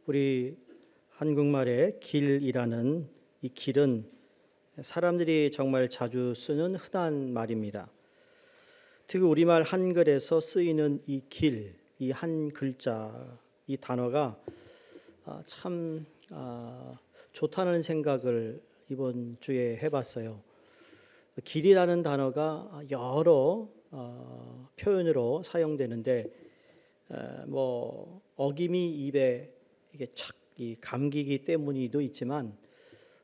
우리 한국말의 길이라는 이 길은 사람들이 정말 자주 쓰는 흔한 말입니다. 특히 우리말 한글에서 쓰이는 이 길, 이 한 글자, 이 단어가 참 좋다는 생각을 이번 주에 해봤어요. 길이라는 단어가 여러 표현으로 사용되는데 뭐 어김이 입에 이게 착 감기기 때문이도 있지만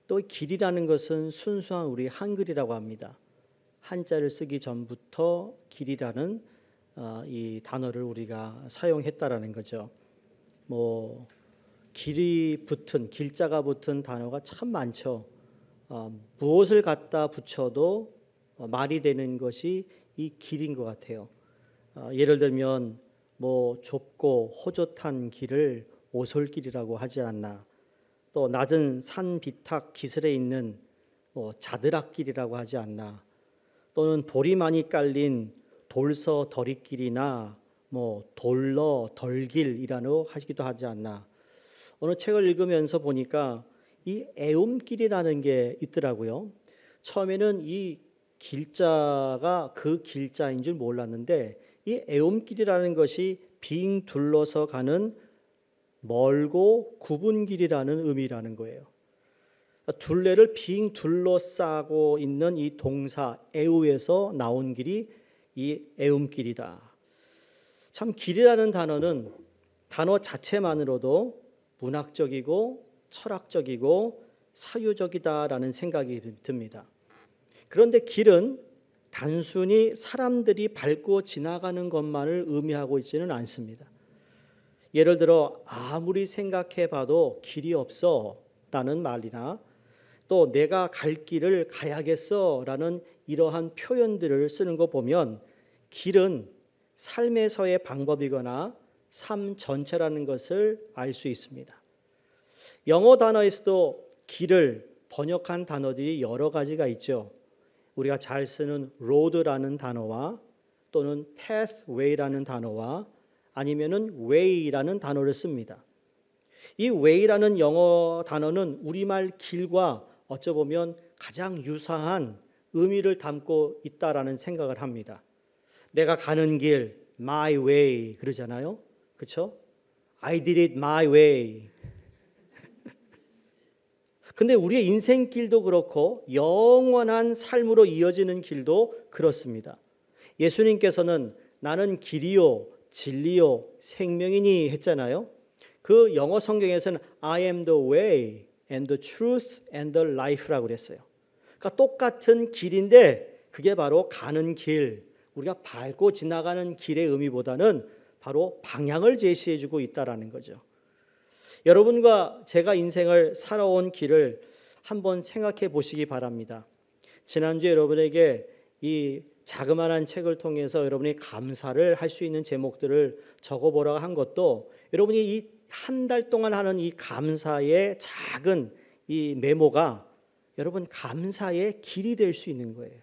또 길이라는 것은 순수한 우리 한글이라고 합니다. 한자를 쓰기 전부터 길이라는 이 단어를 우리가 사용했다라는 거죠. 뭐 길이 붙은 길자가 붙은 단어가 참 많죠. 무엇을 갖다 붙여도 말이 되는 것이 이 길인 것 같아요. 예를 들면 뭐 좁고 호젓한 길을 오솔길이라고 하지 않나. 또 낮은 산 비탁 기슭에 있는 뭐 자드락길이라고 하지 않나. 또는 돌이 많이 깔린 돌서 더리길이나 뭐 돌러 덜길이라고 하기도 하지 않나. 어느 책을 읽으면서 보니까 이 애움길이라는 게 있더라고요. 처음에는 이 길자가 그 길자인 줄 몰랐는데 이 애움길이라는 것이 빙 둘러서 가는 멀고 굽은 길이라는 의미라는 거예요. 둘레를 빙 둘러싸고 있는 이 동사 애우에서 나온 길이 이 애움길이다. 참 길이라는 단어는 단어 자체만으로도 문학적이고 철학적이고 사유적이다라는 생각이 듭니다. 그런데 길은 단순히 사람들이 밟고 지나가는 것만을 의미하고 있지는 않습니다. 예를 들어 아무리 생각해 봐도 길이 없어 라는 말이나 또 내가 갈 길을 가야겠어 라는 이러한 표현들을 쓰는 거 보면 길은 삶에서의 방법이거나 삶 전체라는 것을 알 수 있습니다. 영어 단어에서도 길을 번역한 단어들이 여러 가지가 있죠. 우리가 잘 쓰는 road라는 단어와 또는 pathway라는 단어와 아니면은 way라는 단어를 씁니다. 이 way라는 영어 단어는 우리말 길과 어쩌보면 가장 유사한 의미를 담고 있다라는 생각을 합니다. 내가 가는 길, my way 그러잖아요. 그렇죠? I did it my way. 근데 우리의 인생길도 그렇고 영원한 삶으로 이어지는 길도 그렇습니다. 예수님께서는 나는 길이요 진리요 생명이니 했잖아요. 그 영어 성경에서는 I am the way and the truth and the life라고 그랬어요. 그러니까 똑같은 길인데 그게 바로 가는 길, 우리가 밟고 지나가는 길의 의미보다는 바로 방향을 제시해주고 있다라는 거죠. 여러분과 제가 인생을 살아온 길을 한번 생각해 보시기 바랍니다. 지난주에 여러분에게 이 자그마한 책을 통해서 여러분이 감사를 할 수 있는 제목들을 적어보라고 한 것도 여러분이 이 한 달 동안 하는 이 감사의 작은 이 메모가 여러분 감사의 길이 될 수 있는 거예요.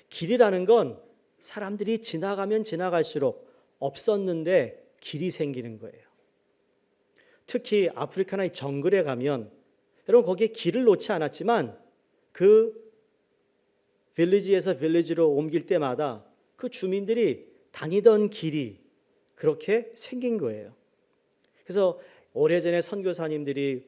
길이라는 건 사람들이 지나가면 지나갈수록 없었는데 길이 생기는 거예요. 특히 아프리카나 정글에 가면 여러분 거기에 길을 놓지 않았지만 그 빌리지에서 빌리지로 옮길 때마다 그 주민들이 다니던 길이 그렇게 생긴 거예요. 그래서 오래전에 선교사님들이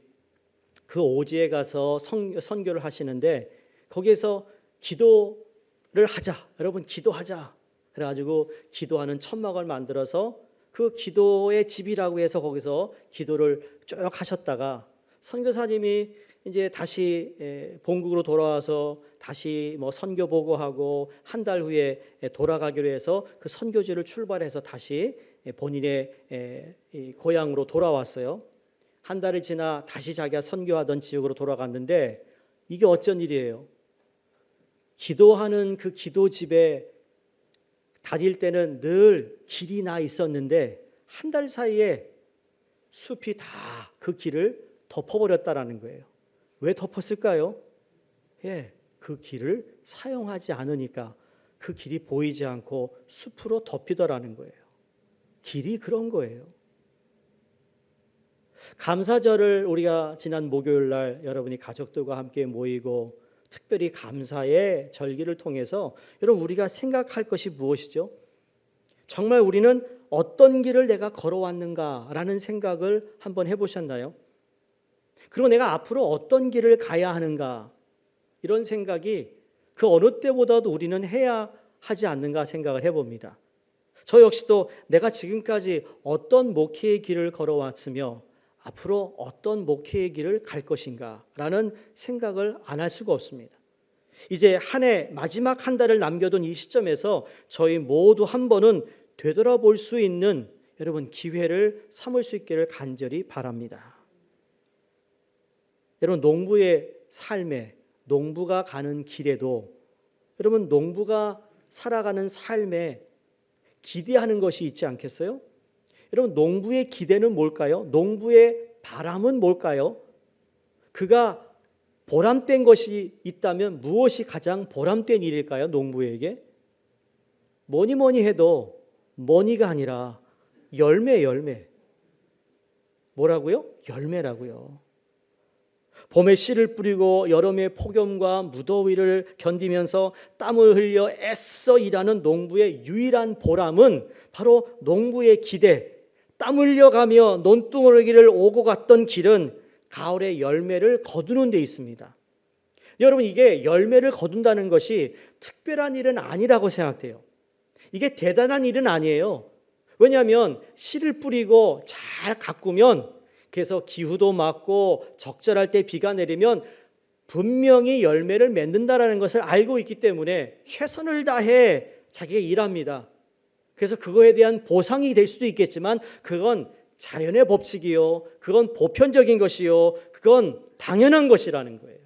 그 오지에 가서 선교를 하시는데 거기에서 기도를 하자. 여러분 기도하자. 그래가지고 기도하는 천막을 만들어서 그 기도의 집이라고 해서 거기서 기도를 쭉 하셨다가 선교사님이 이제 다시 본국으로 돌아와서 다시 뭐 선교 보고하고 한 달 후에 돌아가기로 해서 그 선교지를 출발해서 다시 본인의 고향으로 돌아왔어요. 한 달이 지나 다시 자기가 선교하던 지역으로 돌아갔는데 이게 어쩐 일이에요? 기도하는 그 기도집에 다닐 때는 늘 길이 나 있었는데 한 달 사이에 숲이 다 그 길을 덮어버렸다라는 거예요. 왜 덮었을까요? 그 길을 사용하지 않으니까 그 길이 보이지 않고 숲으로 덮이더라는 거예요. 길이 그런 거예요. 감사절을 우리가 지난 목요일 날 여러분이 가족들과 함께 모이고 특별히 감사의 절기를 통해서 여러분 우리가 생각할 것이 무엇이죠? 정말 우리는 어떤 길을 내가 걸어왔는가라는 생각을 한번 해보셨나요? 그리고 내가 앞으로 어떤 길을 가야 하는가 이런 생각이 그 어느 때보다도 우리는 해야 하지 않는가 생각을 해봅니다. 저 역시도 내가 지금까지 어떤 목회의 길을 걸어왔으며 앞으로 어떤 목회의 길을 갈 것인가라는 생각을 안 할 수가 없습니다. 이제 한 해 마지막 한 달을 남겨둔 이 시점에서 저희 모두 한 번은 되돌아볼 수 있는 여러분 기회를 삼을 수 있기를 간절히 바랍니다. 여러분 농부의 삶에 농부가 가는 길에도 여러분 농부가 살아가는 삶에 기대하는 것이 있지 않겠어요? 여러분 농부의 기대는 뭘까요? 농부의 바람은 뭘까요? 그가 보람된 것이 있다면 무엇이 가장 보람된 일일까요? 농부에게? 뭐니 해도 머니가 아니라 열매. 뭐라고요? 열매라고요. 봄에 씨를 뿌리고 여름에 폭염과 무더위를 견디면서 땀을 흘려 애써 일하는 농부의 유일한 보람은 바로 농부의 기대, 땀 흘려가며 논두렁이를 오고 갔던 길은 가을에 열매를 거두는 데 있습니다. 여러분 이게 열매를 거둔다는 것이 특별한 일은 아니라고 생각돼요. 이게 대단한 일은 아니에요. 왜냐하면 씨를 뿌리고 잘 가꾸면 그래서 기후도 맞고 적절할 때 비가 내리면 분명히 열매를 맺는다라는 것을 알고 있기 때문에 최선을 다해 자기가 일합니다. 그래서 그거에 대한 보상이 될 수도 있겠지만 그건 자연의 법칙이요. 그건 보편적인 것이요. 그건 당연한 것이라는 거예요.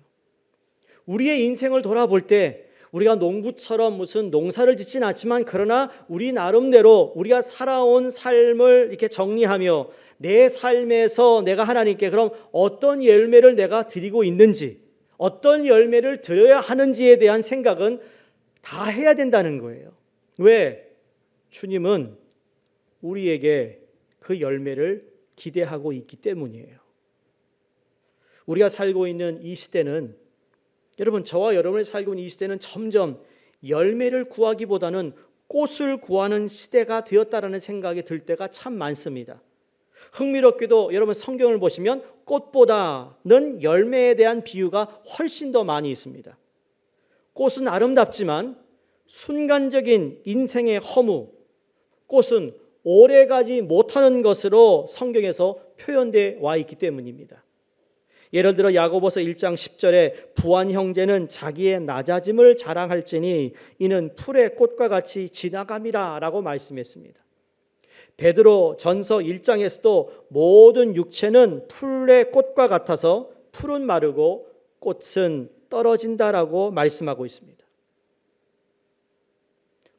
우리의 인생을 돌아볼 때 우리가 농부처럼 무슨 농사를 짓진 않지만 그러나 우리 나름대로 우리가 살아온 삶을 이렇게 정리하며 내 삶에서 내가 하나님께 그럼 어떤 열매를 내가 드리고 있는지 어떤 열매를 드려야 하는지에 대한 생각은 다 해야 된다는 거예요. 왜? 주님은 우리에게 그 열매를 기대하고 있기 때문이에요. 우리가 살고 있는 이 시대는 여러분 저와 여러분이 살고 있는 이 시대는 점점 열매를 구하기보다는 꽃을 구하는 시대가 되었다라는 생각이 들 때가 참 많습니다. 흥미롭게도 여러분 성경을 보시면 꽃보다는 열매에 대한 비유가 훨씬 더 많이 있습니다. 꽃은 아름답지만 순간적인 인생의 허무, 꽃은 오래가지 못하는 것으로 성경에서 표현되어 와 있기 때문입니다. 예를 들어 야고보서 1장 10절에 부한 형제는 자기의 낮아짐을 자랑할지니 이는 풀의 꽃과 같이 지나감이라 라고 말씀했습니다. 베드로 전서 1장에서도 모든 육체는 풀의 꽃과 같아서 풀은 마르고 꽃은 떨어진다라고 말씀하고 있습니다.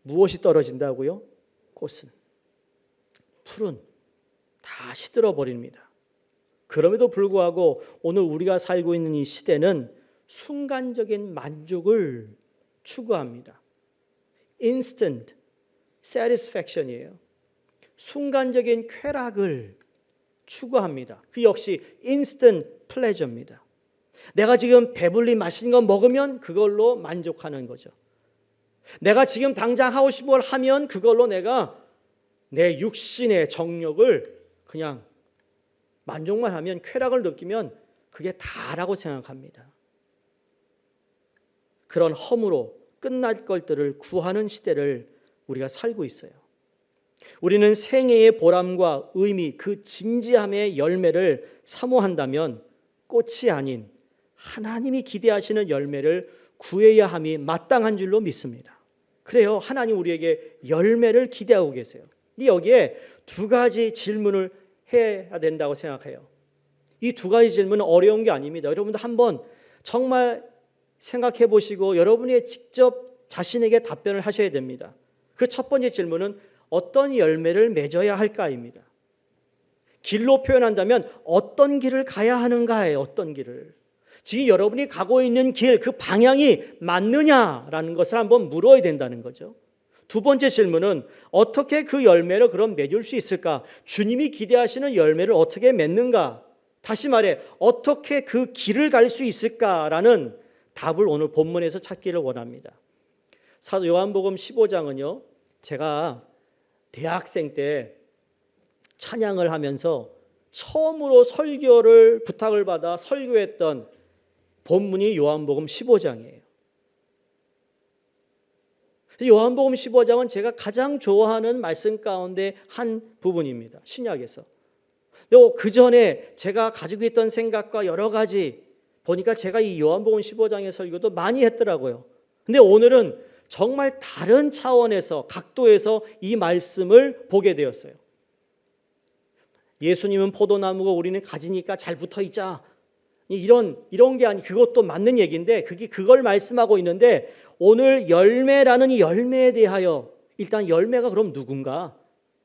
무엇이 떨어진다고요? 꽃은. 풀은 다 시들어 버립니다. 그럼에도 불구하고 오늘 우리가 살고 있는 이 시대는 순간적인 만족을 추구합니다. Instant satisfaction이에요. 순간적인 쾌락을 추구합니다. 그 역시 instant pleasure입니다. 내가 지금 배불리 맛있는 거 먹으면 그걸로 만족하는 거죠. 내가 지금 당장 하고 싶은 걸 하면 그걸로 내가 내 육신의 정욕을 그냥 만족만 하면 쾌락을 느끼면 그게 다라고 생각합니다. 그런 허무로 끝날 것들을 구하는 시대를 우리가 살고 있어요. 우리는 생애의 보람과 의미, 그 진지함의 열매를 사모한다면 꽃이 아닌 하나님이 기대하시는 열매를 구해야 함이 마땅한 줄로 믿습니다. 그래요. 하나님 우리에게 열매를 기대하고 계세요. 여기에 두 가지 질문을 해야 된다고 생각해요. 이 두 가지 질문은 어려운 게 아닙니다. 여러분도 한번 정말 생각해 보시고 여러분이 직접 자신에게 답변을 하셔야 됩니다. 그 첫 번째 질문은 어떤 열매를 맺어야 할까입니다. 길로 표현한다면 어떤 길을 가야 하는가예요. 어떤 길을. 지금 여러분이 가고 있는 길, 그 방향이 맞느냐라는 것을 한번 물어야 된다는 거죠. 두 번째 질문은 어떻게 그 열매를 그럼 맺을 수 있을까? 주님이 기대하시는 열매를 어떻게 맺는가? 다시 말해 어떻게 그 길을 갈 수 있을까라는 답을 오늘 본문에서 찾기를 원합니다. 사도 요한복음 15장은요. 제가 대학생 때 찬양을 하면서 처음으로 설교를 부탁을 받아 설교했던 본문이 요한복음 15장이에요. 요한복음 15장은 제가 가장 좋아하는 말씀 가운데 한 부분입니다. 신약에서. 그 전에 제가 가지고 있던 생각과 여러 가지 보니까 제가 이 요한복음 15장의 설교도 많이 했더라고요. 근데 오늘은 정말 다른 차원에서 각도에서 이 말씀을 보게 되었어요. 예수님은 포도나무고 우리는 가지니까 잘 붙어 있자. 이런 게 아니, 그것도 맞는 얘기인데 그걸 말씀하고 있는데 오늘 열매라는 이 열매에 대하여 일단 열매가 그럼 누군가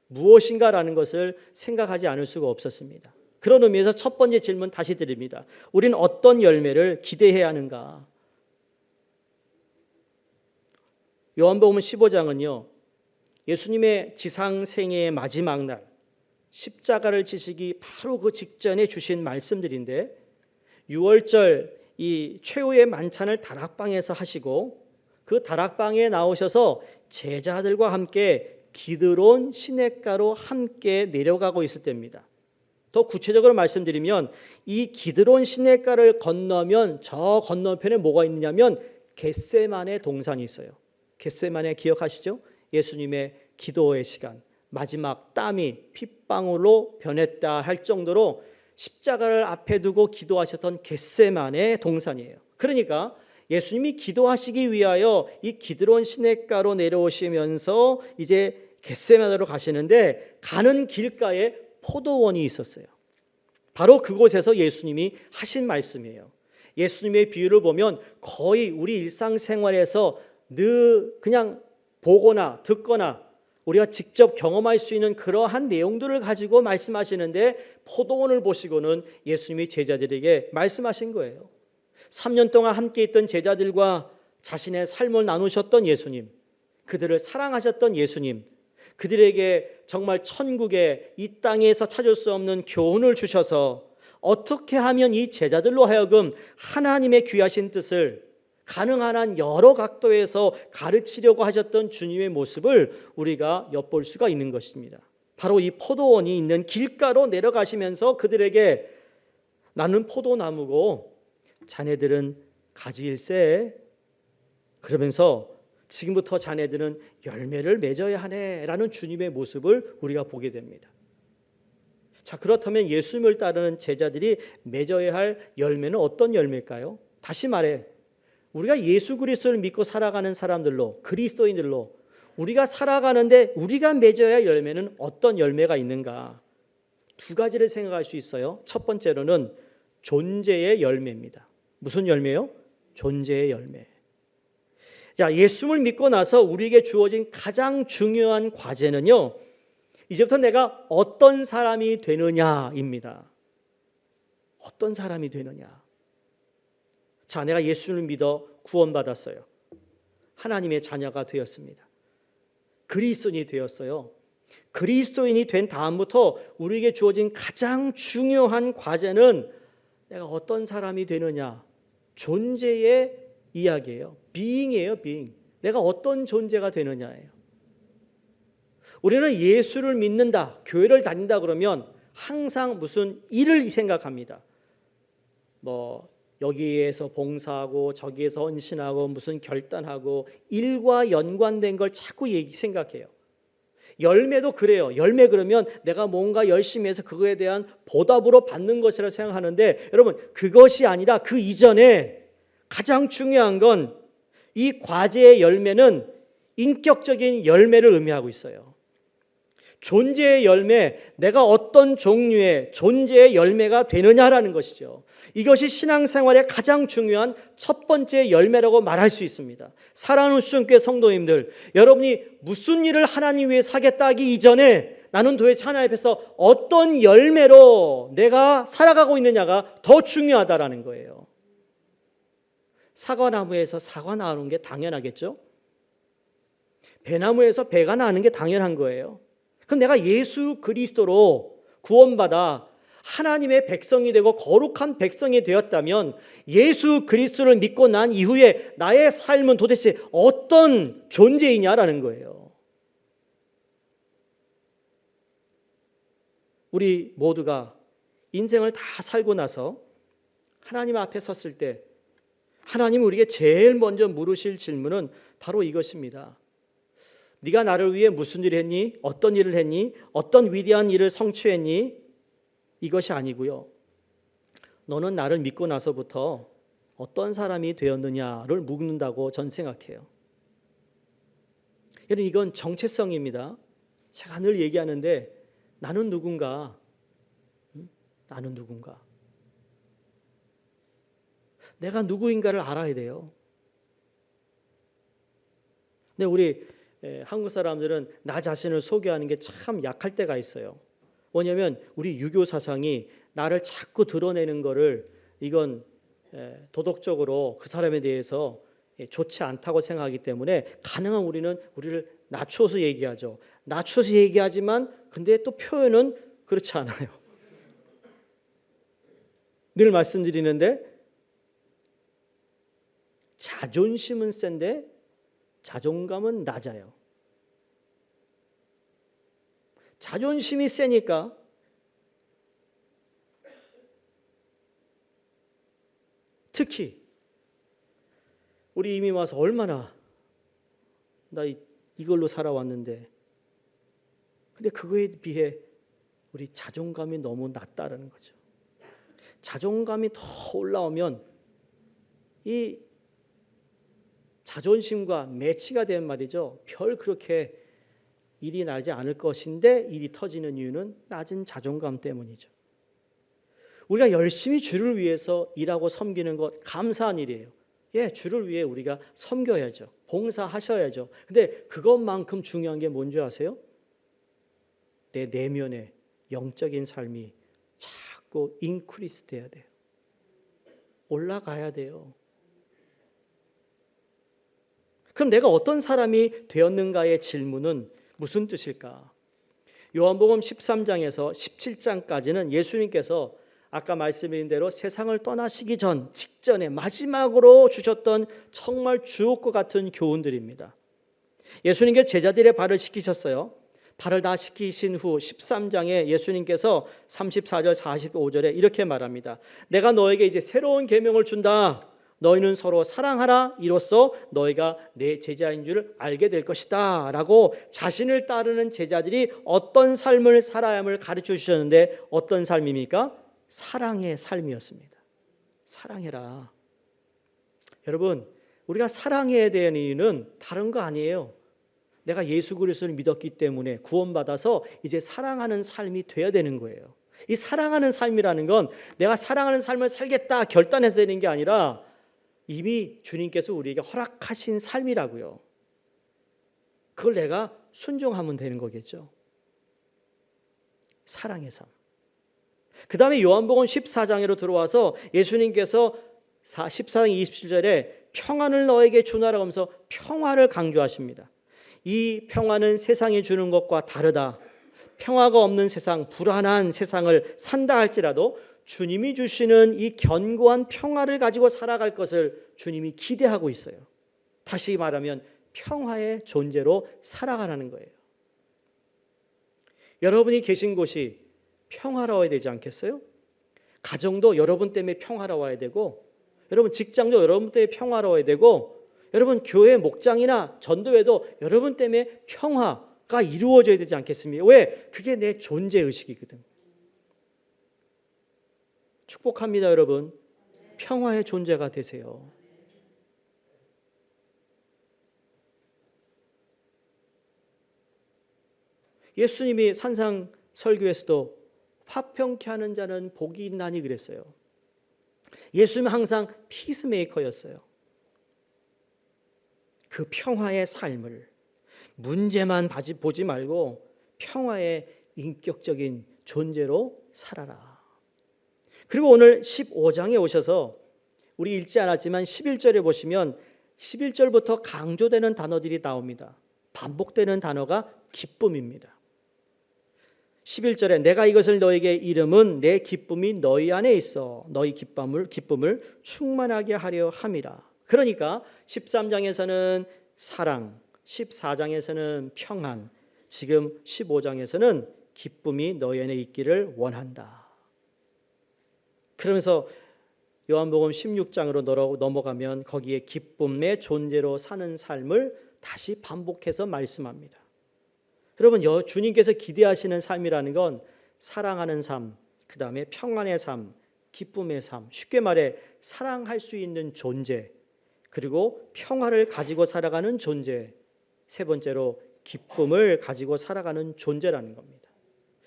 무엇인가라는 것을 생각하지 않을 수가 없었습니다. 그런 의미에서 첫 번째 질문 다시 드립니다. 우리는 어떤 열매를 기대해야 하는가? 요한복음 15장은요. 예수님의 지상생애의 마지막 날 십자가를 지시기 바로 그 직전에 주신 말씀들인데 6월절 이 최후의 만찬을 다락방에서 하시고 그 다락방에 나오셔서 제자들과 함께 기드론 시냇가로 함께 내려가고 있을 때입니다. 더 구체적으로 말씀드리면 이 기드론 시냇가를 건너면 저 건너편에 뭐가 있느냐면 겟세마네 동산이 있어요. 겟세마네 기억하시죠? 예수님의 기도의 시간, 마지막 땀이 핏방울로 변했다 할 정도로 십자가를 앞에 두고 기도하셨던 겟세마네 동산이에요. 그러니까 예수님이 기도하시기 위하여 이 기드론 시냇가로 내려오시면서 이제 겟세마네로 가시는데 가는 길가에 포도원이 있었어요. 바로 그곳에서 예수님이 하신 말씀이에요. 예수님의 비유를 보면 거의 우리 일상생활에서 늘 그냥 보거나 듣거나 우리가 직접 경험할 수 있는 그러한 내용들을 가지고 말씀하시는데 포도원을 보시고는 예수님이 제자들에게 말씀하신 거예요. 3년 동안 함께 있던 제자들과 자신의 삶을 나누셨던 예수님, 그들을 사랑하셨던 예수님, 그들에게 정말 천국의 이 땅에서 찾을 수 없는 교훈을 주셔서 어떻게 하면 이 제자들로 하여금 하나님의 귀하신 뜻을 가능한 한 여러 각도에서 가르치려고 하셨던 주님의 모습을 우리가 엿볼 수가 있는 것입니다. 바로 이 포도원이 있는 길가로 내려가시면서 그들에게 나는 포도나무고 자네들은 가지일세, 그러면서 지금부터 자네들은 열매를 맺어야 하네라는 주님의 모습을 우리가 보게 됩니다. 자, 그렇다면 예수님을 따르는 제자들이 맺어야 할 열매는 어떤 열매일까요? 다시 말해 우리가 예수 그리스도를 믿고 살아가는 사람들로, 그리스도인들로 우리가 살아가는데 우리가 맺어야 할 열매는 어떤 열매가 있는가? 두 가지를 생각할 수 있어요. 첫 번째로는 존재의 열매입니다. 무슨 열매요? 존재의 열매. 자, 예수를 믿고 나서 우리에게 주어진 가장 중요한 과제는요, 이제부터 내가 어떤 사람이 되느냐입니다. 어떤 사람이 되느냐. 자, 내가 예수를 믿어 구원받았어요. 하나님의 자녀가 되었습니다. 그리스도인이 되었어요. 그리스도인이 된 다음부터 우리에게 주어진 가장 중요한 과제는 내가 어떤 사람이 되느냐. 존재의 이야기예요. being이에요, being. 내가 어떤 존재가 되느냐예요. 우리는 예수를 믿는다, 교회를 다닌다 그러면 항상 무슨 일을 생각합니다. 여기에서 봉사하고 저기에서 헌신하고 무슨 결단하고 일과 연관된 걸 자꾸 생각해요. 열매도 그래요. 열매 그러면 내가 뭔가 열심히 해서 그거에 대한 보답으로 받는 것이라 생각하는데 여러분 그것이 아니라 그 이전에 가장 중요한 건 이 과제의 열매는 인격적인 열매를 의미하고 있어요. 존재의 열매, 내가 어떤 종류의 존재의 열매가 되느냐라는 것이죠. 이것이 신앙생활의 가장 중요한 첫 번째 열매라고 말할 수 있습니다. 사랑하는 수정교회 성도님들, 여러분이 무슨 일을 하나님 위해 하겠다 하기 이전에 나는 도대체 하나님 앞에서 어떤 열매로 내가 살아가고 있느냐가 더 중요하다라는 거예요. 사과나무에서 사과 나오는 게 당연하겠죠? 배나무에서 배가 나는 게 당연한 거예요. 그럼 내가 예수 그리스도로 구원받아 하나님의 백성이 되고 거룩한 백성이 되었다면 예수 그리스도를 믿고 난 이후에 나의 삶은 도대체 어떤 존재이냐라는 거예요. 우리 모두가 인생을 다 살고 나서 하나님 앞에 섰을 때 하나님 우리에게 제일 먼저 물으실 질문은 바로 이것입니다. 네가 나를 위해 무슨 일을 했니? 어떤 일을 했니? 어떤 위대한 일을 성취했니? 이것이 아니고요. 너는 나를 믿고 나서부터 어떤 사람이 되었느냐를 묻는다고 전 생각해요. 여러분, 이건 정체성입니다. 제가 늘 얘기하는데 나는 누군가? 나는 누군가? 내가 누구인가를 알아야 돼요. 근데 우리 한국 사람들은 나 자신을 소개하는 게 참 약할 때가 있어요. 뭐냐면 우리 유교 사상이 나를 자꾸 드러내는 거를 이건 도덕적으로 그 사람에 대해서 좋지 않다고 생각하기 때문에 가능한 우리는 우리를 낮춰서 얘기하죠. 낮춰서 얘기하지만 근데 또 표현은 그렇지 않아요. 늘 말씀드리는데 자존심은 센데 자존감은 낮아요. 자존심이 세니까 특히 우리 이미 와서 얼마나 나 이걸로 살아왔는데 근데 그거에 비해 우리 자존감이 너무 낮다라는 거죠. 자존감이 더 올라오면 이 자존심과 매치가 되는 말이죠. 별 그렇게 일이 나지 않을 것인데 일이 터지는 이유는 낮은 자존감 때문이죠. 우리가 열심히 주를 위해서 일하고 섬기는 것 감사한 일이에요. 예, 주를 위해 우리가 섬겨야죠. 봉사하셔야죠. 근데 그것만큼 중요한 게 뭔지 아세요? 내 내면의 영적인 삶이 자꾸 인크리스 돼야 돼요. 올라가야 돼요. 그럼 내가 어떤 사람이 되었는가의 질문은 무슨 뜻일까? 요한복음 13장에서 17장까지는 예수님께서 아까 말씀드린 대로 세상을 떠나시기 직전에 마지막으로 주셨던 정말 주옥과 같은 교훈들입니다. 예수님께 제자들의 발을 씻기셨어요. 발을 다 씻기신 후 13장에 예수님께서 34절 45절에 이렇게 말합니다. 내가 너에게 이제 새로운 계명을 준다. 너희는 서로 사랑하라. 이로써 너희가 내 제자인 줄 알게 될 것이다. 라고 자신을 따르는 제자들이 어떤 삶을 살아야 함을 가르쳐 주셨는데 어떤 삶입니까? 사랑의 삶이었습니다. 사랑해라. 여러분, 우리가 사랑해야 되는 이유는 다른 거 아니에요. 내가 예수 그리스도를 믿었기 때문에 구원받아서 이제 사랑하는 삶이 돼야 되는 거예요. 이 사랑하는 삶이라는 건 내가 사랑하는 삶을 살겠다 결단해서 되는 게 아니라 이미 주님께서 우리에게 허락하신 삶이라고요. 그걸 내가 순종하면 되는 거겠죠. 사랑의 삶. 그 다음에 요한복음 14장으로 들어와서 예수님께서 14장 27절에 평안을 너에게 주노라고 하면서 평화를 강조하십니다. 이 평화는 세상이 주는 것과 다르다. 평화가 없는 세상, 불안한 세상을 산다 할지라도 주님이 주시는 이 견고한 평화를 가지고 살아갈 것을 주님이 기대하고 있어요. 다시 말하면 평화의 존재로 살아가라는 거예요. 여러분이 계신 곳이 평화로워야 되지 않겠어요? 가정도 여러분 때문에 평화로워야 되고, 여러분 직장도 여러분 때문에 평화로워야 되고, 여러분 교회 목장이나 전도회도 여러분 때문에 평화가 이루어져야 되지 않겠습니까? 왜? 그게 내 존재의식이거든. 축복합니다, 여러분. 평화의 존재가 되세요. 예수님이 산상 설교에서도 화평케 하는 자는 복이 있나니 그랬어요. 예수님은 항상 피스메이커였어요. 그 평화의 삶을 문제만 보지 말고 평화의 인격적인 존재로 살아라. 그리고 오늘 15장에 오셔서 우리 읽지 않았지만 11절에 보시면 11절부터 강조되는 단어들이 나옵니다. 반복되는 단어가 기쁨입니다. 11절에 내가 이것을 너에게 이름은 내 기쁨이 너희 안에 있어 너희 기쁨을 충만하게 하려 함이라. 그러니까 13장에서는 사랑, 14장에서는 평안, 지금 15장에서는 기쁨이 너희 안에 있기를 원한다. 그러면서 요한복음 16장으로 넘어가면 거기에 기쁨의 존재로 사는 삶을 다시 반복해서 말씀합니다. 여러분, 주님께서 기대하시는 삶이라는 건 사랑하는 삶, 그 다음에 평안의 삶, 기쁨의 삶, 쉽게 말해 사랑할 수 있는 존재, 그리고 평화를 가지고 살아가는 존재, 세 번째로 기쁨을 가지고 살아가는 존재라는 겁니다.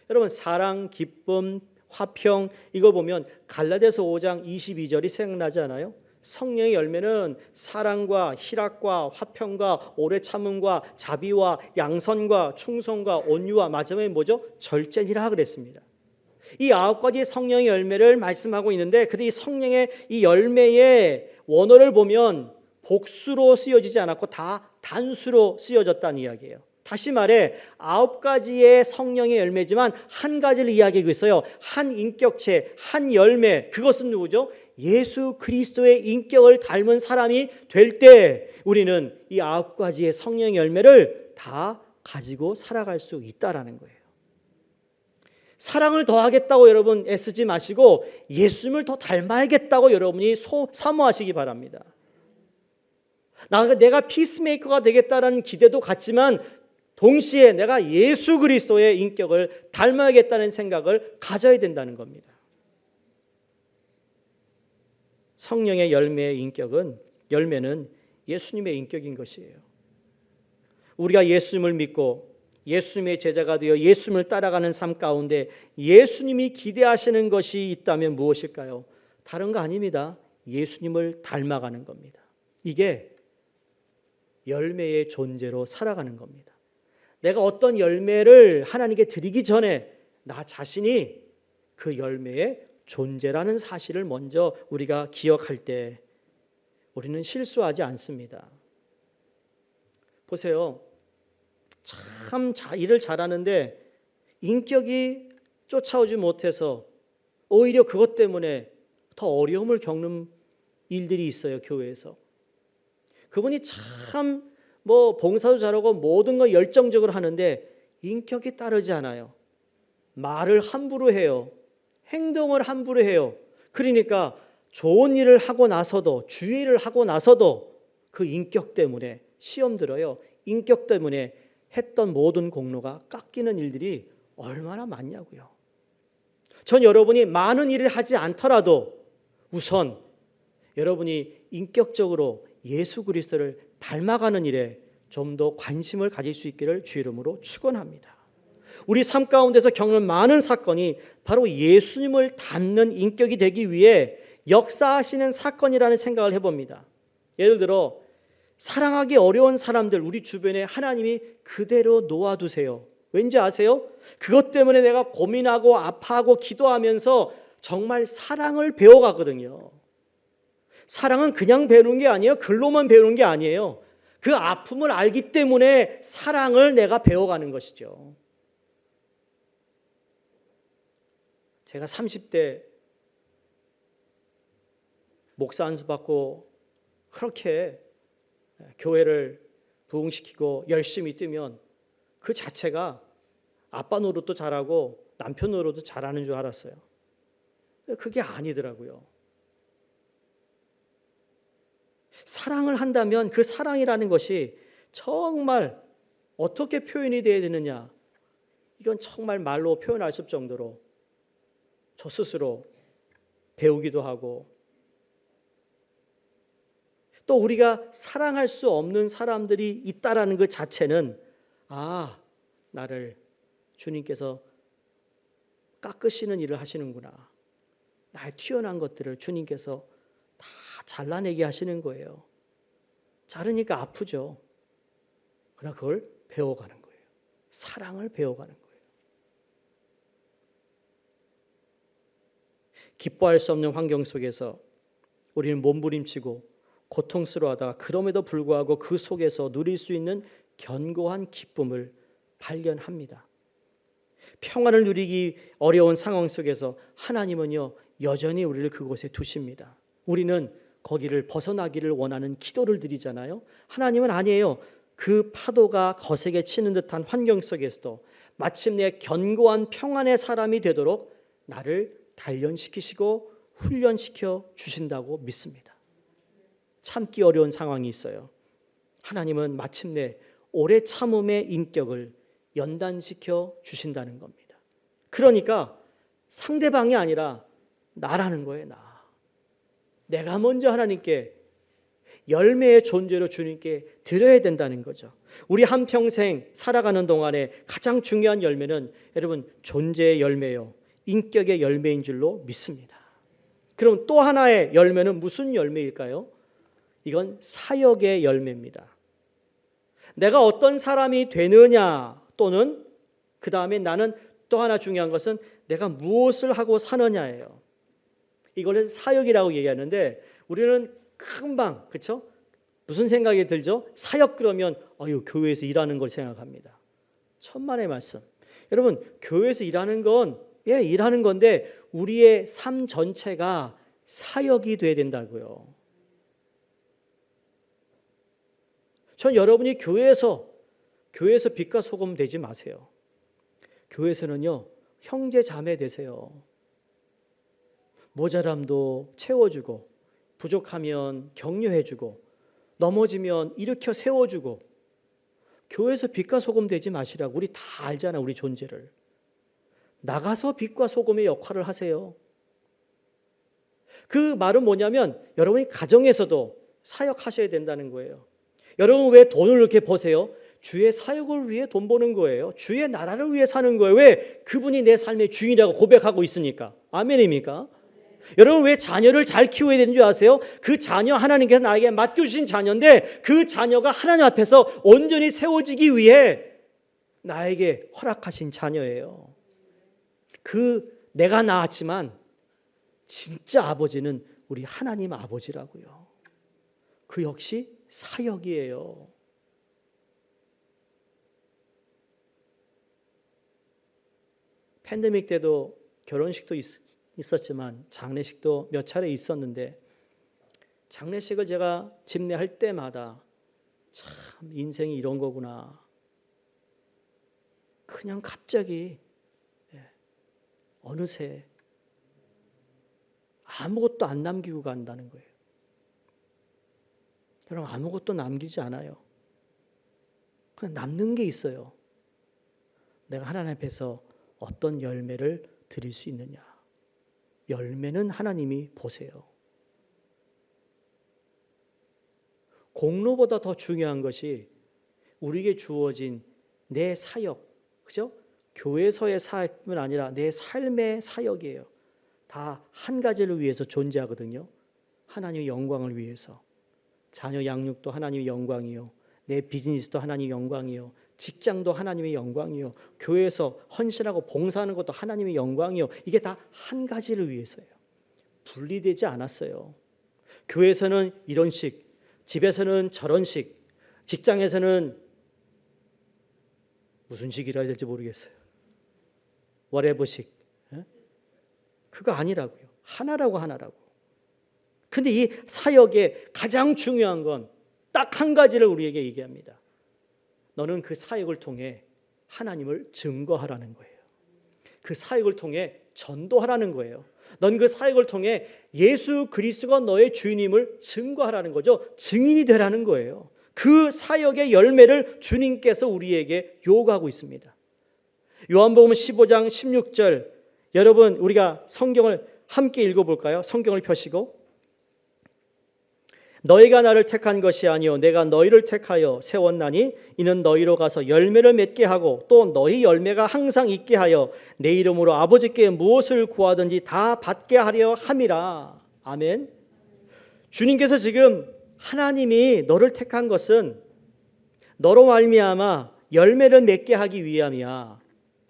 여러분, 사랑, 기쁨, 화평, 이거 보면 갈라디아서 5장 22절이 생각나지 않아요? 성령의 열매는 사랑과 희락과 화평과 오래 참음과 자비와 양선과 충성과 온유와 마지막에 뭐죠? 절제니라 그랬습니다. 이 9가지의 성령의 열매를 말씀하고 있는데, 근데 이 성령의 이 열매의 원어를 보면 복수로 쓰여지지 않았고 다 단수로 쓰여졌다는 이야기예요. 다시 말해 9가지의 성령의 열매지만 한 가지를 이야기하고 있어요. 한 인격체, 한 열매. 그것은 누구죠? 예수 그리스도의 인격을 닮은 사람이 될 때 우리는 이 9가지의 성령의 열매를 다 가지고 살아갈 수 있다라는 거예요. 사랑을 더하겠다고 여러분 애쓰지 마시고 예수님을 더 닮아야겠다고 여러분이 사모하시기 바랍니다. 내가 피스메이커가 되겠다라는 기대도 같지만 동시에 내가 예수 그리스도의 인격을 닮아야겠다는 생각을 가져야 된다는 겁니다. 성령의 열매는 예수님의 인격인 것이에요. 우리가 예수님을 믿고 예수님의 제자가 되어 예수님을 따라가는 삶 가운데 예수님이 기대하시는 것이 있다면 무엇일까요? 다른 거 아닙니다. 예수님을 닮아가는 겁니다. 이게 열매의 존재로 살아가는 겁니다. 내가 어떤 열매를 하나님께 드리기 전에 나 자신이 그 열매의 존재라는 사실을 먼저 우리가 기억할 때 우리는 실수하지 않습니다. 보세요. 참 일을 잘하는데 인격이 쫓아오지 못해서 오히려 그것 때문에 더 어려움을 겪는 일들이 있어요. 교회에서. 그분이 참 봉사도 잘하고 모든 걸 열정적으로 하는데 인격이 따르지 않아요. 말을 함부로 해요. 행동을 함부로 해요. 그러니까 좋은 일을 하고 나서도 주의를 하고 나서도 그 인격 때문에 시험 들어요. 인격 때문에 했던 모든 공로가 깎이는 일들이 얼마나 많냐고요. 전 여러분이 많은 일을 하지 않더라도 우선 여러분이 인격적으로 예수 그리스도를 닮아가는 일에 좀 더 관심을 가질 수 있기를 주 이름으로 축원합니다. 우리 삶 가운데서 겪는 많은 사건이 바로 예수님을 닮는 인격이 되기 위해 역사하시는 사건이라는 생각을 해봅니다. 예를 들어 사랑하기 어려운 사람들 우리 주변에 하나님이 그대로 놓아두세요. 왠지 아세요? 그것 때문에 내가 고민하고 아파하고 기도하면서 정말 사랑을 배워가거든요. 사랑은 그냥 배우는 게 아니에요. 글로만 배우는 게 아니에요. 그 아픔을 알기 때문에 사랑을 내가 배워가는 것이죠. 제가 30대 목사 안수 받고 그렇게 교회를 부흥시키고 열심히 뛰면 그 자체가 아빠 노릇도 잘하고 남편 노릇도 잘하는 줄 알았어요. 그게 아니더라고요. 사랑을 한다면 그 사랑이라는 것이 정말 어떻게 표현이 되어야 되느냐, 이건 정말 말로 표현할 수 없을 정도로 저 스스로 배우기도 하고, 또 우리가 사랑할 수 없는 사람들이 있다라는 것 자체는 나를 주님께서 깎으시는 일을 하시는구나, 나의 튀어나온 것들을 주님께서 다 잘라내게 하시는 거예요. 자르니까 아프죠. 그러나 그걸 배워가는 거예요. 사랑을 배워가는 거예요. 기뻐할 수 없는 환경 속에서 우리는 몸부림치고 고통스러워하다가 그럼에도 불구하고 그 속에서 누릴 수 있는 견고한 기쁨을 발견합니다. 평안을 누리기 어려운 상황 속에서 하나님은요 여전히 우리를 그곳에 두십니다. 우리는 거기를 벗어나기를 원하는 기도를 드리잖아요. 하나님은 아니에요. 그 파도가 거세게 치는 듯한 환경 속에서도 마침내 견고한 평안의 사람이 되도록 나를 단련시키시고 훈련시켜 주신다고 믿습니다. 참기 어려운 상황이 있어요. 하나님은 마침내 오래 참음의 인격을 연단시켜 주신다는 겁니다. 그러니까 상대방이 아니라 나라는 거예요. 내가 먼저 하나님께 열매의 존재로 주님께 드려야 된다는 거죠. 우리 한평생 살아가는 동안에 가장 중요한 열매는 여러분 존재의 열매요, 인격의 열매인 줄로 믿습니다. 그럼 또 하나의 열매는 무슨 열매일까요? 이건 사역의 열매입니다. 내가 어떤 사람이 되느냐, 또는 그 다음에 나는 또 하나 중요한 것은 내가 무엇을 하고 사느냐예요. 이걸 사역이라고 얘기하는데 우리는 금방, 그렇죠? 무슨 생각이 들죠? 사역 그러면 교회에서 일하는 걸 생각합니다. 천만의 말씀. 여러분, 교회에서 일하는 건 일하는 건데 우리의 삶 전체가 사역이 돼야 된다고요. 전 여러분이 교회에서 빛과 소금 되지 마세요. 교회에서는요 형제 자매 되세요. 모자람도 채워주고, 부족하면 격려해주고, 넘어지면 일으켜 세워주고. 교회에서 빛과 소금 되지 마시라고. 우리 다 알잖아, 우리 존재를. 나가서 빛과 소금의 역할을 하세요. 그 말은 뭐냐면 여러분이 가정에서도 사역하셔야 된다는 거예요. 여러분 왜 돈을 이렇게 버세요? 주의 사역을 위해 돈 버는 거예요. 주의 나라를 위해 사는 거예요. 왜? 그분이 내 삶의 주인이라고 고백하고 있으니까. 아멘입니까? 여러분 왜 자녀를 잘 키워야 되는 줄 아세요? 그 자녀 하나님께서 나에게 맡겨주신 자녀인데 그 자녀가 하나님 앞에서 온전히 세워지기 위해 나에게 허락하신 자녀예요. 내가 낳았지만 진짜 아버지는 우리 하나님 아버지라고요. 그 역시 사역이에요. 팬데믹 때도 결혼식도 있었지만 장례식도 몇 차례 있었는데 장례식을 제가 집례할 때마다 참 인생이 이런 거구나. 그냥 갑자기 어느새 아무것도 안 남기고 간다는 거예요. 여러분 아무것도 남기지 않아요. 그냥 남는 게 있어요. 내가 하나님 앞에서 어떤 열매를 드릴 수 있느냐. 열매는 하나님이 보세요. 공로보다 더 중요한 것이 우리에게 주어진 내 사역, 그죠? 교회에서의 사역은 아니라 내 삶의 사역이에요. 다 한 가지를 위해서 존재하거든요. 하나님의 영광을 위해서. 자녀 양육도 하나님의 영광이요. 내 비즈니스도 하나님의 영광이요. 직장도 하나님의 영광이요. 교회에서 헌신하고 봉사하는 것도 하나님의 영광이요. 이게 다 한 가지를 위해서예요. 분리되지 않았어요. 교회에서는 이런 식, 집에서는 저런 식, 직장에서는 무슨 식이라 해야 될지 모르겠어요. whatever식. 그거 아니라고요. 하나라고. 근데 이 사역의 가장 중요한 건 딱 한 가지를 우리에게 얘기합니다. 너는 그 사역을 통해 하나님을 증거하라는 거예요. 그 사역을 통해 전도하라는 거예요. 넌 그 사역을 통해 예수 그리스도가 너의 주인임을 증거하라는 거죠. 증인이 되라는 거예요. 그 사역의 열매를 주님께서 우리에게 요구하고 있습니다. 요한복음 15장 16절, 여러분 우리가 성경을 함께 읽어볼까요? 성경을 펴시고, 너희가 나를 택한 것이 아니요 내가 너희를 택하여 세웠나니 이는 너희로 가서 열매를 맺게 하고 또 너희 열매가 항상 있게 하여 내 이름으로 아버지께 무엇을 구하든지 다 받게 하려 함이라. 아멘. 주님께서 지금 하나님이 너를 택한 것은 너로 말미암아 열매를 맺게 하기 위함이야.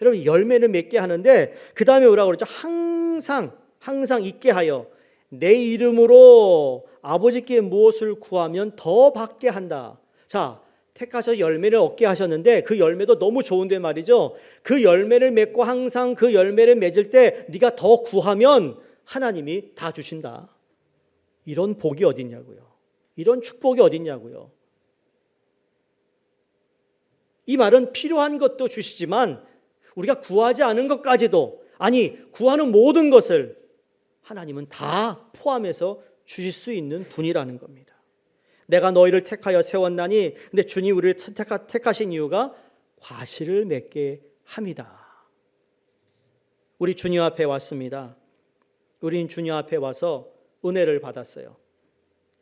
여러분 열매를 맺게 하는데 그 다음에 뭐라고 그러죠? 항상 있게 하여 내 이름으로 아버지께 무엇을 구하면 더 받게 한다. 자, 택하셔서 열매를 얻게 하셨는데 그 열매도 너무 좋은데 말이죠. 그 열매를 맺고 항상 그 열매를 맺을 때 네가 더 구하면 하나님이 다 주신다. 이런 복이 어딨냐고요. 이런 축복이 어딨냐고요. 이 말은 필요한 것도 주시지만 우리가 구하지 않은 것까지도, 아니 구하는 모든 것을 하나님은 다 포함해서 주실 수 있는 분이라는 겁니다. 내가 너희를 택하여 세웠나니, 근데 주님 우리를 택하신 이유가 과실을 맺게 합니다. 우리 주님 앞에 왔습니다. 우린 주님 앞에 와서 은혜를 받았어요.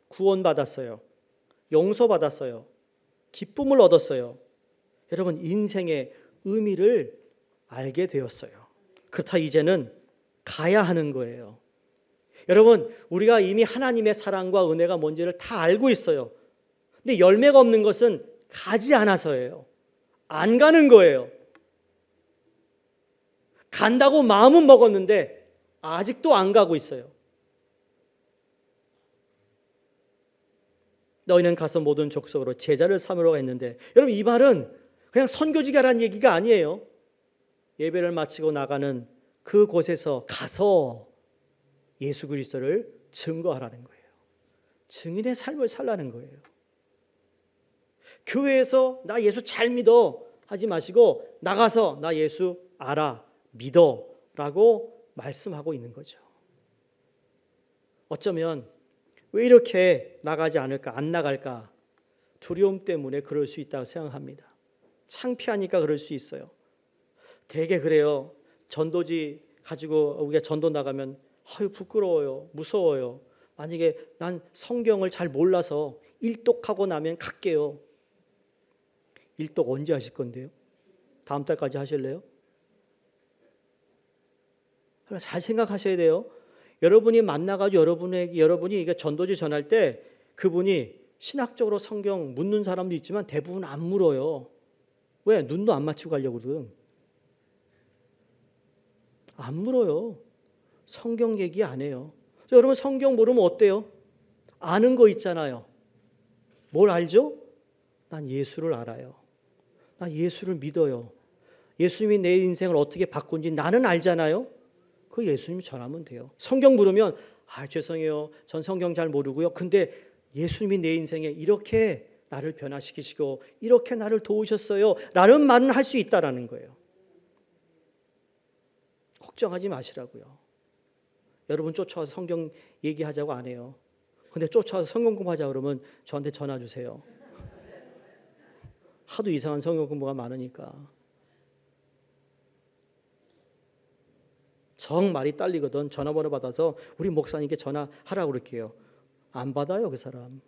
구원받았어요. 용서받았어요. 기쁨을 얻었어요. 여러분, 인생의 의미를 알게 되었어요. 그렇다 이제는 가야 하는 거예요. 여러분, 우리가 이미 하나님의 사랑과 은혜가 뭔지를 다 알고 있어요. 근데 열매가 없는 것은 가지 않아서예요. 안 가는 거예요. 간다고 마음은 먹었는데 아직도 안 가고 있어요. 너희는 가서 모든 족속으로 제자를 삼으라고 했는데, 여러분 이 말은 그냥 선교지가 라는 얘기가 아니에요. 예배를 마치고 나가는 그곳에서 가서 예수 그리스도를 증거하라는 거예요. 증인의 삶을 살라는 거예요. 교회에서 나 예수 잘 믿어 하지 마시고 나가서 나 예수 알아, 믿어 라고 말씀하고 있는 거죠. 어쩌면 왜 이렇게 나가지 않을까, 안 나갈까, 두려움 때문에 그럴 수 있다고 생각합니다. 창피하니까 그럴 수 있어요. 되게 그래요. 전도지 가지고 우리가 전도 나가면 아유 부끄러워요, 무서워요. 만약에 난 성경을 잘 몰라서 일독하고 나면 갈게요. 일독 언제 하실 건데요? 다음 달까지 하실래요? 잘 생각하셔야 돼요. 여러분이 만나가지고 여러분이 이게 전도지 전할 때 그분이 신학적으로 성경 묻는 사람도 있지만 대부분 안 물어요. 왜? 눈도 안 맞추고 가려고 그러거든. 안 물어요. 성경 얘기 안 해요. 그래서 여러분 성경 모르면 어때요? 아는 거 있잖아요. 뭘 알죠? 난 예수를 알아요. 난 예수를 믿어요. 예수님이 내 인생을 어떻게 바꾼지 나는 알잖아요. 그 예수님이 전하면 돼요. 성경 물으면 죄송해요. 전 성경 잘 모르고요. 근데 예수님이 내 인생에 이렇게 나를 변화시키시고 이렇게 나를 도우셨어요. 라는 말은 할 수 있다라는 거예요. 걱정하지 마시라고요. 여러분 쫓아와서 성경 얘기하자고 안 해요. 근데 쫓아와서 성경 공부하자 그러면 저한테 전화 주세요. 하도 이상한 성경 공부가 많으니까. 정 말이 딸리거든 전화번호 받아서 우리 목사님께 전화하라고 그럴게요. 안 받아요 그 사람.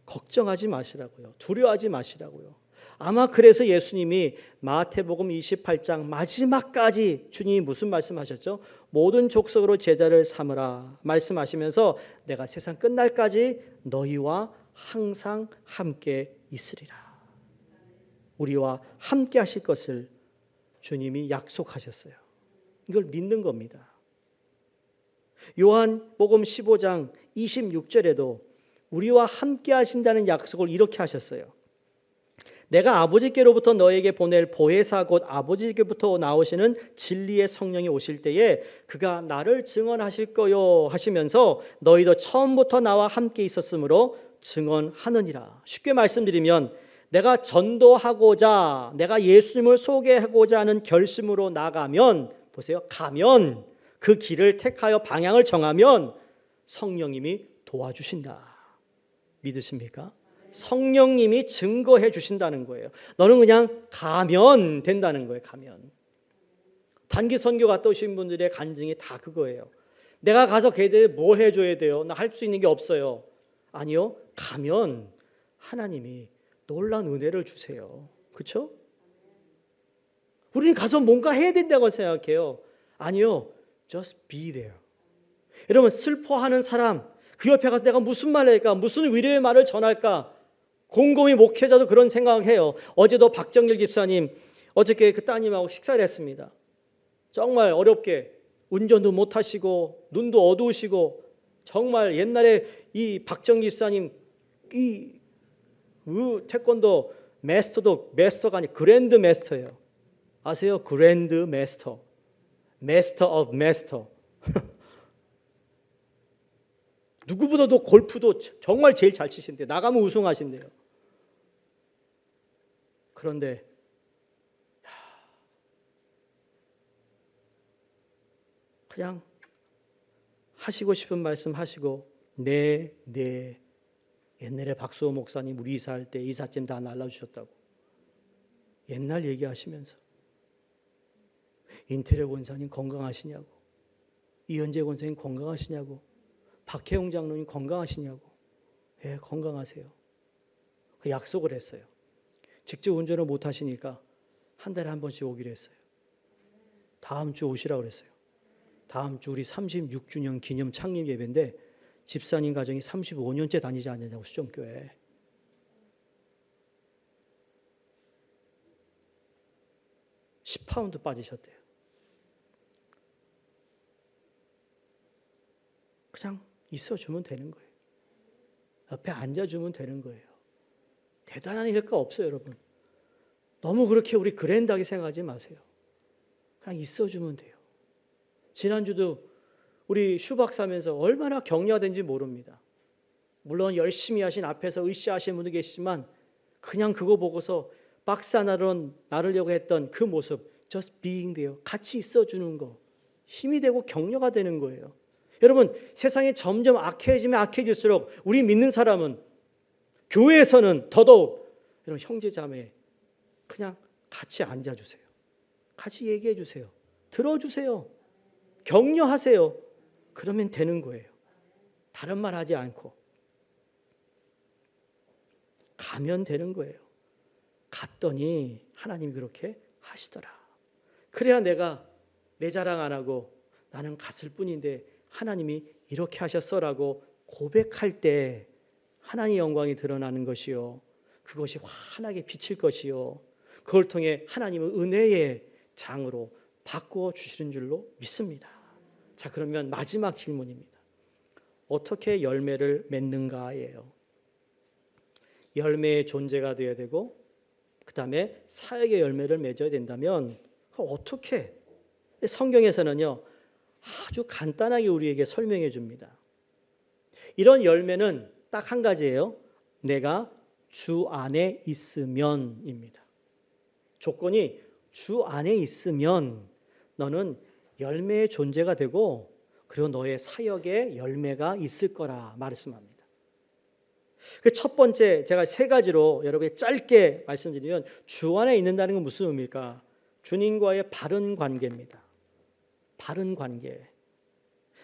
걱정하지 마시라고요. 두려워하지 마시라고요. 아마 그래서 예수님이 마태복음 28장 마지막까지 주님이 무슨 말씀하셨죠? 모든 족속으로 제자를 삼으라 말씀하시면서 내가 세상 끝날까지 너희와 항상 함께 있으리라. 우리와 함께 하실 것을 주님이 약속하셨어요. 이걸 믿는 겁니다. 요한복음 15장 26절에도 우리와 함께 하신다는 약속을 이렇게 하셨어요. 내가 아버지께로부터 너에게 보낼 보혜사 곧 아버지께부터 나오시는 진리의 성령이 오실 때에 그가 나를 증언하실 거요 하시면서 너희도 처음부터 나와 함께 있었으므로 증언하느니라. 쉽게 말씀드리면 내가 전도하고자 내가 예수님을 소개하고자 하는 결심으로 나가면 보세요. 가면 그 길을 택하여 방향을 정하면 성령님이 도와주신다. 믿으십니까? 성령님이 증거해 주신다는 거예요. 너는 그냥 가면 된다는 거예요. 가면. 단기 선교 갔다 오신 분들의 간증이 다 그거예요. 내가 가서 걔들 뭘 해줘야 돼요? 나 할 수 있는 게 없어요. 아니요. 가면 하나님이 놀라운 은혜를 주세요. 그렇죠? 우리는 가서 뭔가 해야 된다고 생각해요. 아니요. Just be there. 여러분 슬퍼하는 사람 그 옆에 가서 내가 무슨 말을 할까? 무슨 위로의 말을 전할까? 곰곰이 목회자도 그런 생각을 해요. 어제도 박정길 집사님 어저께 그 따님하고 식사를 했습니다. 정말 어렵게 운전도 못하시고 눈도 어두우시고 정말 옛날에 이 박정기 집사님 이 태권도 마스터가 아니 그랜드 마스터예요. 아세요? 그랜드 마스터. 마스터 오브 마스터. 누구보다도 골프도 정말 제일 잘 치신대요. 나가면 우승하신대요. 그런데 그냥 하시고 싶은 말씀 하시고 네 옛날에 박수호 목사님 우리 이사할 때 이삿짐 다 날라주셨다고 옛날 얘기하시면서 인테리어 권사님 건강하시냐고, 이현재 권사님 건강하시냐고, 박혜용 장로님 건강하시냐고. 예, 건강하세요. 그 약속을 했어요. 직접 운전을 못 하시니까 한 달에 한 번씩 오기로 했어요. 다음 주 오시라고 그랬어요. 다음 주 우리 36주년 기념 창립 예배인데 집사님 가정이 35년째 다니지 않느냐고 수정교회. (10파운드) 빠지셨대요. 그냥 있어주면 되는 거예요. 옆에 앉아주면 되는 거예요. 대단한 일가 없어요, 여러분. 너무 그렇게 우리 그랜드하게 생각하지 마세요. 그냥 있어주면 돼요. 지난주도 우리 슈 박사면서 얼마나 격려된지 모릅니다. 물론 열심히 하신 앞에서 으쌰하시는 분도 계시지만 그냥 그거 보고서 박사 나르려고 했던 그 모습, just being there, 같이 있어주는 거 힘이 되고 격려가 되는 거예요. 여러분, 세상이 점점 악해지면 악해질수록 우리 믿는 사람은 교회에서는 더더욱 여러분 형제 자매 그냥 같이 앉아주세요. 같이 얘기해 주세요. 들어주세요. 격려하세요. 그러면 되는 거예요. 다른 말 하지 않고 가면 되는 거예요. 갔더니 하나님이 그렇게 하시더라. 그래야 내가 내 자랑 안 하고 나는 갔을 뿐인데 하나님이 이렇게 하셨어라고 고백할 때 하나님의 영광이 드러나는 것이요, 그것이 환하게 비칠 것이요, 그걸 통해 하나님은 은혜의 장으로 바꾸어 주시는 줄로 믿습니다. 자, 그러면 마지막 질문입니다. 어떻게 열매를 맺는가예요. 열매의 존재가 되어야 되고 그 다음에 사역의 열매를 맺어야 된다면 어떻게? 성경에서는요 아주 간단하게 우리에게 설명해 줍니다. 이런 열매는 딱 한 가지예요. 내가 주 안에 있으면입니다. 조건이 주 안에 있으면 너는 열매의 존재가 되고 그리고 너의 사역에 열매가 있을 거라 말씀합니다. 그 첫 번째 제가 세 가지로 여러분에게 짧게 말씀드리면 주 안에 있는다는 건 무슨 의미일까? 주님과의 바른 관계입니다. 바른 관계.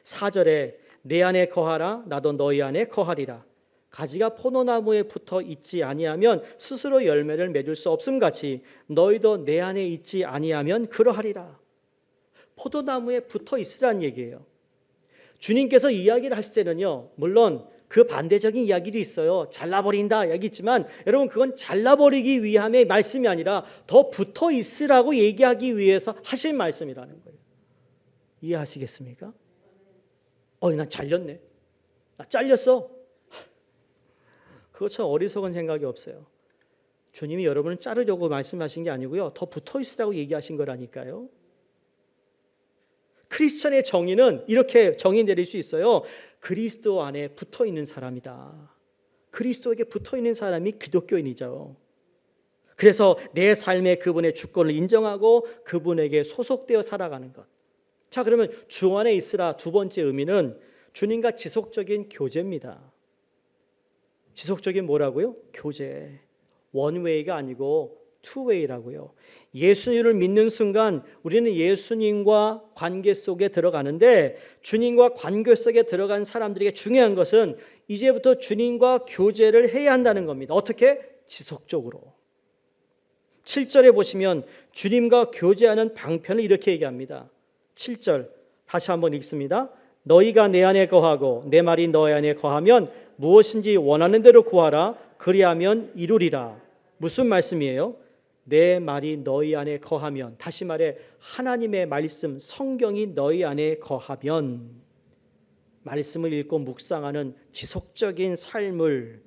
4절에 내 안에 거하라 나도 너희 안에 거하리라. 가지가 포도나무에 붙어 있지 아니하면 스스로 열매를 맺을 수 없음같이 너희도 내 안에 있지 아니하면 그러하리라. 포도나무에 붙어 있으라는 얘기예요. 주님께서 이야기를 하실 때는요 물론 그 반대적인 이야기도 있어요. 잘라버린다 여기 있지만 여러분 그건 잘라버리기 위함의 말씀이 아니라 더 붙어 있으라고 얘기하기 위해서 하신 말씀이라는 거예요. 이해하시겠습니까? 난 잘렸네. 나 잘렸어. 그것처럼 어리석은 생각이 없어요. 주님이 여러분을 자르려고 말씀하신 게 아니고요. 더 붙어 있으라고 얘기하신 거라니까요. 크리스천의 정의는 이렇게 정의 내릴 수 있어요. 그리스도 안에 붙어 있는 사람이다. 그리스도에게 붙어 있는 사람이 기독교인이죠. 그래서 내 삶에 그분의 주권을 인정하고 그분에게 소속되어 살아가는 것. 자, 그러면 주 안에 있으라 두 번째 의미는 주님과 지속적인 교제입니다. 지속적인 뭐라고요? 교제. 원웨이가 아니고 투웨이라고요. 예수님을 믿는 순간 우리는 예수님과 관계 속에 들어가는데 주님과 관계 속에 들어간 사람들에게 중요한 것은 이제부터 주님과 교제를 해야 한다는 겁니다. 어떻게? 지속적으로. 7절에 보시면 주님과 교제하는 방편을 이렇게 얘기합니다. 7절 다시 한번 읽습니다. 너희가 내 안에 거하고 내 말이 너희 안에 거하면 무엇인지 원하는 대로 구하라. 그리하면 이루리라. 무슨 말씀이에요? 내 말이 너희 안에 거하면, 다시 말해 하나님의 말씀 성경이 너희 안에 거하면 말씀을 읽고 묵상하는 지속적인 삶을,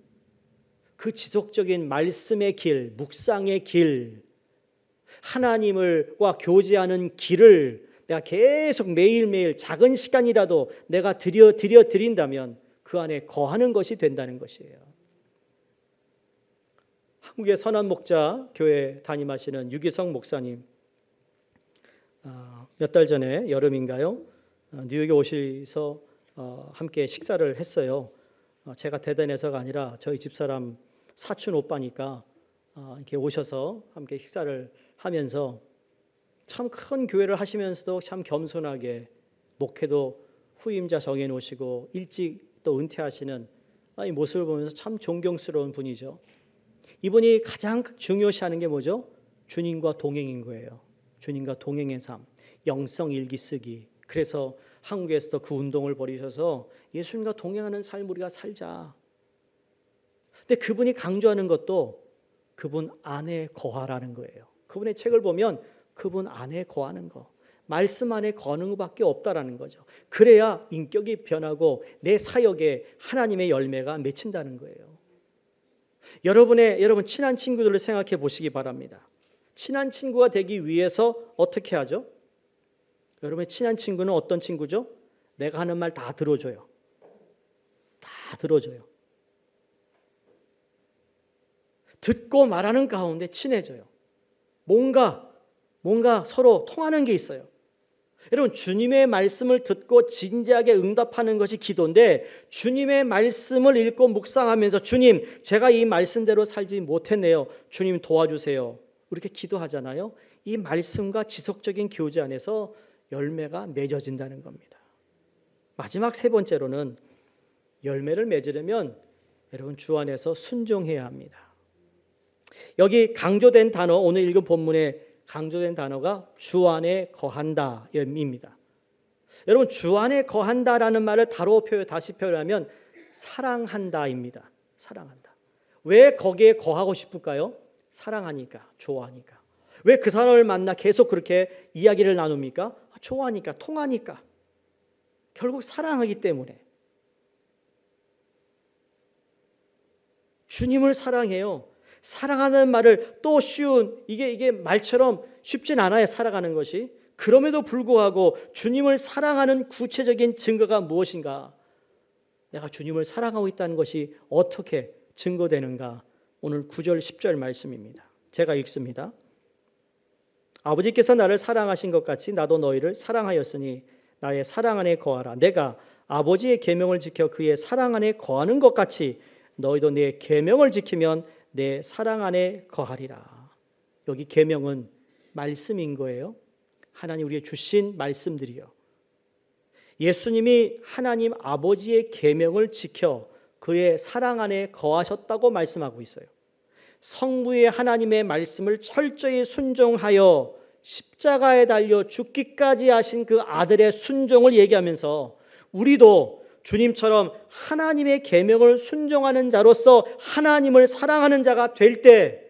그 지속적인 말씀의 길, 묵상의 길, 하나님과 교제하는 길을 내가 계속 매일매일 작은 시간이라도 내가 드린다면 그 안에 거하는 것이 된다는 것이에요. 한국의 선한 목자 교회 담임하시는 유기성 목사님, 몇 달 전에 여름인가요? 뉴욕에 오셔서 함께 식사를 했어요. 제가 대단해서가 아니라 저희 집사람 사촌 오빠니까 이렇게 오셔서 함께 식사를 하면서 참 큰 교회를 하시면서도 참 겸손하게 목회도 후임자 정해 놓으시고 일찍 또 은퇴하시는 이 모습을 보면서 참 존경스러운 분이죠. 이분이 가장 중요시하는 게 뭐죠? 주님과 동행인 거예요. 주님과 동행의 삶, 영성 일기 쓰기. 그래서 한국에서도 그 운동을 벌이셔서 예수님과 동행하는 삶 우리가 살자. 근데 그분이 강조하는 것도 그분 안에 거하라는 거예요. 그분의 책을 보면 그분 안에 거하는 거, 말씀 안에 거하는 것밖에 없다라는 거죠. 그래야 인격이 변하고 내 사역에 하나님의 열매가 맺힌다는 거예요. 여러분 친한 친구들을 생각해 보시기 바랍니다. 친한 친구가 되기 위해서 어떻게 하죠? 여러분의 친한 친구는 어떤 친구죠? 내가 하는 말 다 들어줘요. 다 들어줘요. 듣고 말하는 가운데 친해져요. 뭔가 서로 통하는 게 있어요. 여러분, 주님의 말씀을 듣고 진지하게 응답하는 것이 기도인데, 주님의 말씀을 읽고 묵상하면서 주님, 제가 이 말씀대로 살지 못했네요. 주님 도와주세요. 이렇게 기도하잖아요. 이 말씀과 지속적인 교제 안에서 열매가 맺어진다는 겁니다. 마지막 세 번째로는 열매를 맺으려면 여러분 주 안에서 순종해야 합니다. 여기 강조된 단어, 오늘 읽은 본문에 강조된 단어가 주 안에 거한다입니다. 여러분, 주 안에 거한다라는 말을 다시 표현하면 사랑한다입니다. 사랑한다. 왜 거기에 거하고 싶을까요? 사랑하니까, 좋아하니까. 왜 그 사람을 만나 계속 그렇게 이야기를 나눕니까? 좋아하니까, 통하니까. 결국 사랑하기 때문에. 주님을 사랑해요. 사랑하는 말을 또 쉬운, 이게 말처럼 쉽진 않아요. 살아가는 것이. 그럼에도 불구하고 주님을 사랑하는 구체적인 증거가 무엇인가? 내가 주님을 사랑하고 있다는 것이 어떻게 증거되는가? 오늘 9절 10절 말씀입니다. 제가 읽습니다. 아버지께서 나를 사랑하신 것 같이 나도 너희를 사랑하였으니 나의 사랑 안에 거하라. 내가 아버지의 계명을 지켜 그의 사랑 안에 거하는 것 같이 너희도 내 계명을 지키면 내 사랑 안에 거하리라. 여기 계명은 말씀인 거예요. 하나님 우리의 주신 말씀들이요. 예수님이 하나님 아버지의 계명을 지켜 그의 사랑 안에 거하셨다고 말씀하고 있어요. 성부의 하나님의 말씀을 철저히 순종하여 십자가에 달려 죽기까지 하신 그 아들의 순종을 얘기하면서 우리도 주님처럼 하나님의 계명을 순종하는 자로서 하나님을 사랑하는 자가 될 때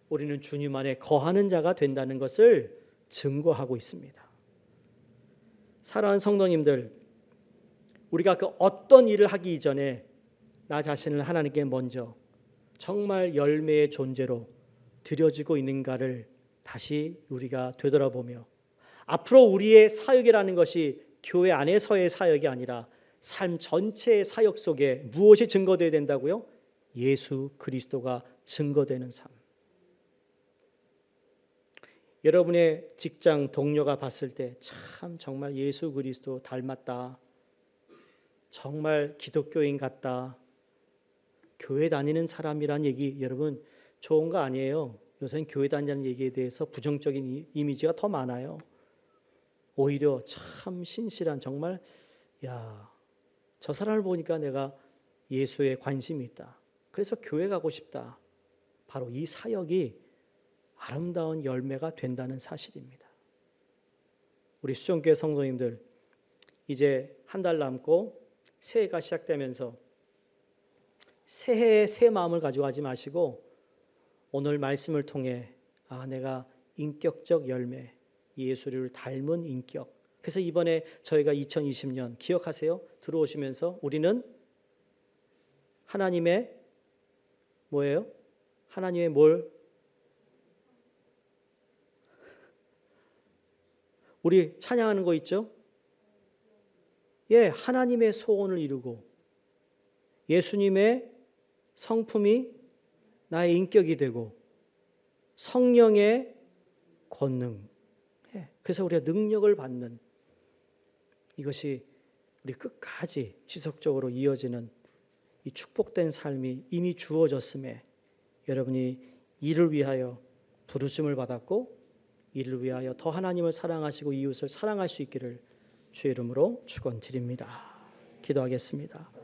우리는 주님 안에 거하는 자가 된다는 것을 증거하고 있습니다. 사랑하는 성도님들, 우리가 그 어떤 일을 하기 이전에 나 자신을 하나님께 먼저 정말 열매의 존재로 드려지고 있는가를 다시 우리가 되돌아보며 앞으로 우리의 사역이라는 것이 교회 안에서의 사역이 아니라 삶 전체의 사역 속에 무엇이 증거되어야 된다고요? 예수 그리스도가 증거되는 삶. 여러분의 직장 동료가 봤을 때 참 정말 예수 그리스도 닮았다. 정말 기독교인 같다. 교회 다니는 사람이란 얘기 여러분 좋은 거 아니에요. 요새는 교회 다니는 얘기에 대해서 부정적인 이미지가 더 많아요. 오히려 참 신실한 정말 저 사람을 보니까 내가 예수에 관심이 있다. 그래서 교회 가고 싶다. 바로 이 사역이 아름다운 열매가 된다는 사실입니다. 우리 수정교회 성도님들 이제 한 달 남고 새해가 시작되면서 새해에 새 마음을 가지고 하지 마시고 오늘 말씀을 통해 내가 인격적 열매, 예수를 닮은 인격, 그래서 이번에 저희가 2020년 기억하세요? 들어오시면서 우리는 하나님의 뭐예요? 하나님의 뭘? 우리 찬양하는 거 있죠? 예, 하나님의 소원을 이루고 예수님의 성품이 나의 인격이 되고 성령의 권능. 예, 그래서 우리가 능력을 받는 이것이 우리 끝까지 지속적으로 이어지는 이 축복된 삶이 이미 주어졌음에 여러분이 이를 위하여 부르심을 받았고 이를 위하여 더 하나님을 사랑하시고 이웃을 사랑할 수 있기를 주의 이름으로 축원드립니다. 기도하겠습니다.